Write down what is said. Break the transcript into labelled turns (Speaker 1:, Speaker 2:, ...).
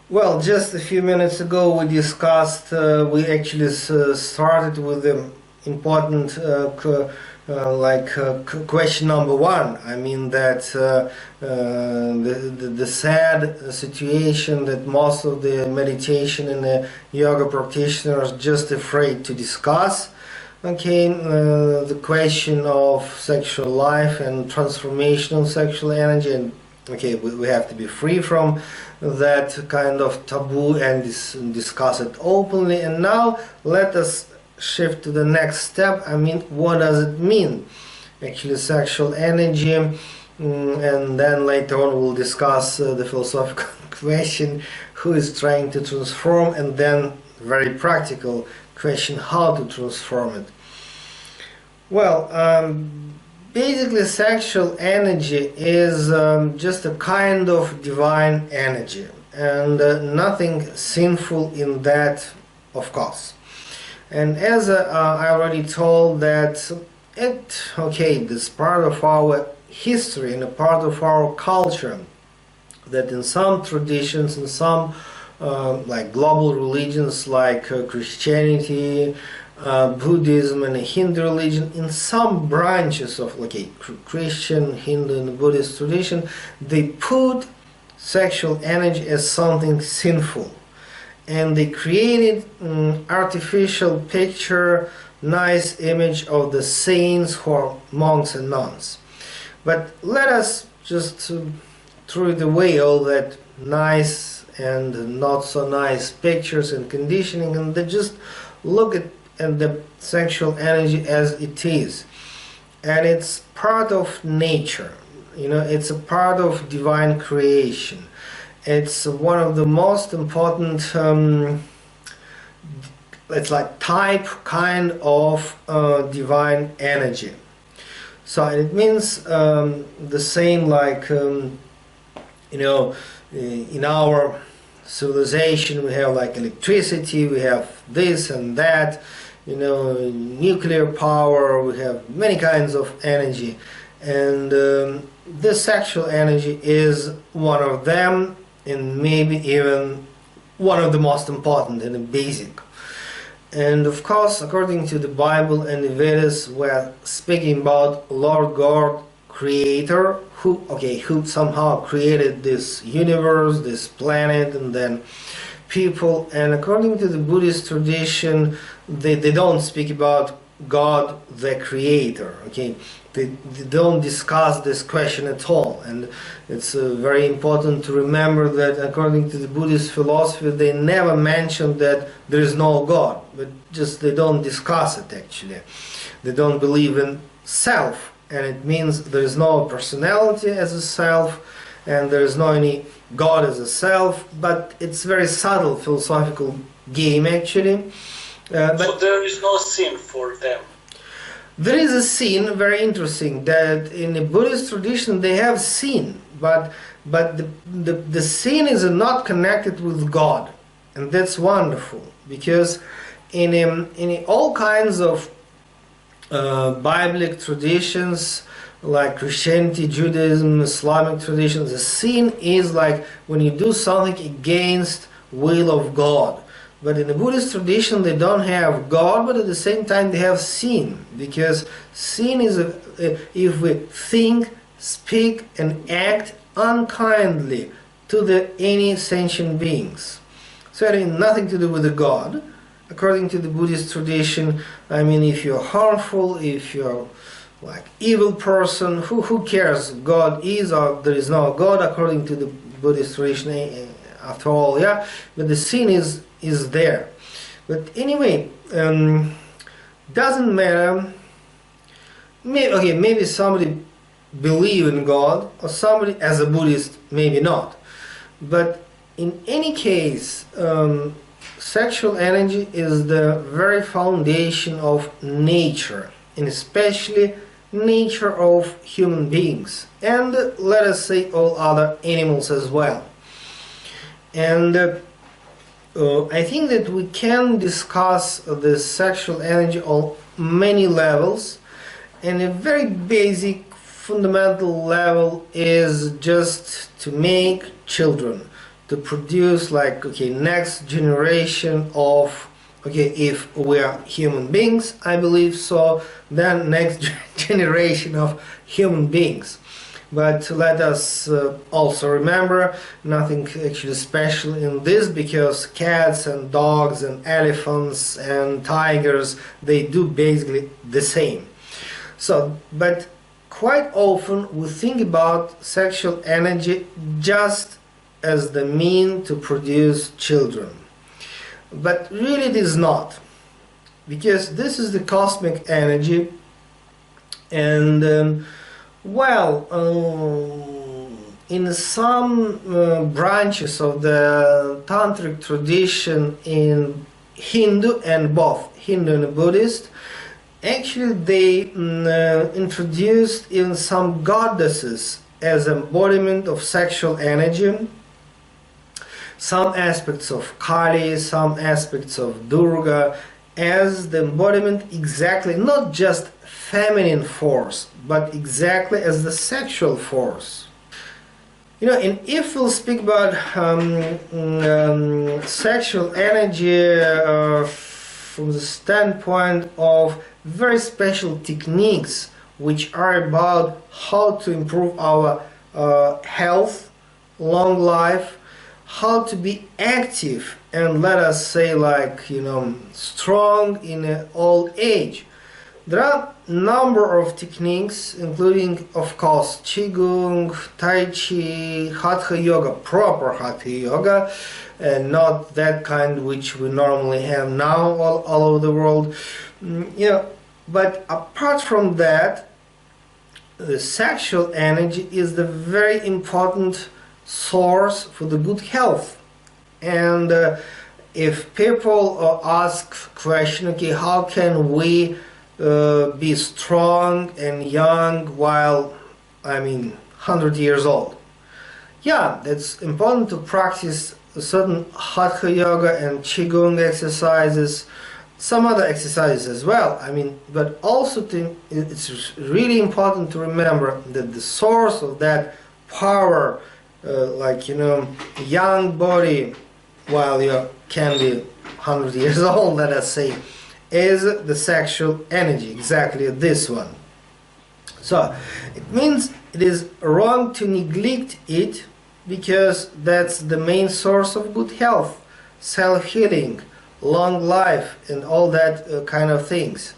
Speaker 1: Well, just a few minutes ago we discussed, we actually started with the important question number one. I mean that the sad situation that most of the meditation and the yoga practitioners are just afraid to discuss. Okay, the question of sexual life and transformation of sexual energy, and okay, we have to be free from that kind of taboo and discuss it openly. And now let us shift to the next step. I mean, what does it mean, actually, sexual energy? And then later on we'll discuss the philosophical question, who is trying to transform, and then very practical question, how to transform it. Well, basically sexual energy is just a kind of divine energy, and nothing sinful in that, of course. And as I already told that this part of our history and a part of our culture, that in some traditions, in some like global religions like Christianity, Buddhism and Hindu religion, in some branches of Christian, Hindu and Buddhist tradition, they put sexual energy as something sinful, and they created artificial picture, nice image of the saints who are monks and nuns. But let us just throw it away, all that nice and not so nice pictures and conditioning, and they just look at the sexual energy as it is. And it's part of nature, it's a part of divine creation. It's one of the most important, it's like kind of divine energy. So it means the same like, in our civilization we have like electricity, we have this and that, nuclear power, we have many kinds of energy, and this sexual energy is one of them, and maybe even one of the most important and the basic. And of course, according to the Bible and the Vedas, we're speaking about Lord God, Creator, who somehow created this universe, this planet, and then people. And according to the Buddhist tradition, they don't speak about God the Creator. They don't discuss this question at all. And it's very important to remember that according to the Buddhist philosophy, they never mention that there is no God, but just they don't discuss it actually. They don't believe in self, and it means there is no personality as a self, and there is no any God as a self, but it's very subtle philosophical game actually.
Speaker 2: So there is no sin for them.
Speaker 1: There is a sin, very interesting, that in the Buddhist tradition they have sin, but the sin is not connected with God, and that's wonderful, because in all kinds of biblical traditions like Christianity, Judaism, Islamic traditions, the sin is like when you do something against will of God. But in the Buddhist tradition they don't have God, but at the same time they have sin, because sin is if we think, speak and act unkindly to any sentient beings. So it has nothing to do with the God. According to the Buddhist tradition, I mean, if you're harmful, if you're like evil person, who cares? God is, or there is no God according to the Buddhist tradition after all, yeah? But the sin is there. But anyway, doesn't matter. Maybe somebody believe in God, or somebody as a Buddhist maybe not. But in any case, sexual energy is the very foundation of nature, and especially nature of human beings, and let us say all other animals as well. And I think that we can discuss the sexual energy on many levels, and a very basic fundamental level is just to make children, to produce like, okay, next generation of, okay, if we are human beings, I believe so, then next generation of human beings. But let us also remember, nothing actually special in this, because cats and dogs and elephants and tigers, they do basically the same. So, but quite often we think about sexual energy just as the mean to produce children. But really it is not, because this is the cosmic energy, and in some branches of the tantric tradition in Hindu and both Hindu and Buddhist, actually they introduced in some goddesses as embodiment of sexual energy, some aspects of Kali, some aspects of Durga, as the embodiment exactly, not just feminine force, but exactly as the sexual force. You know, and if we'll speak about sexual energy from the standpoint of very special techniques which are about how to improve our health, long life, how to be active and, let us say, like, you know, strong in old age. There are a number of techniques, including, of course, Qigong, Tai Chi, Hatha Yoga, proper Hatha Yoga, and not that kind which we normally have now all over the world. You know, but apart from that, the sexual energy is the very important source for the good health. And if people ask question, okay, how can we be strong and young while, 100 years old? Yeah, it's important to practice certain Hatha Yoga and Qigong exercises, some other exercises as well. But also it's really important to remember that the source of that power, young body while you can be 100 years old, let us say, is the sexual energy, exactly this one. So it means it is wrong to neglect it, because that's the main source of good health, self-healing, long life, and all that kind of things.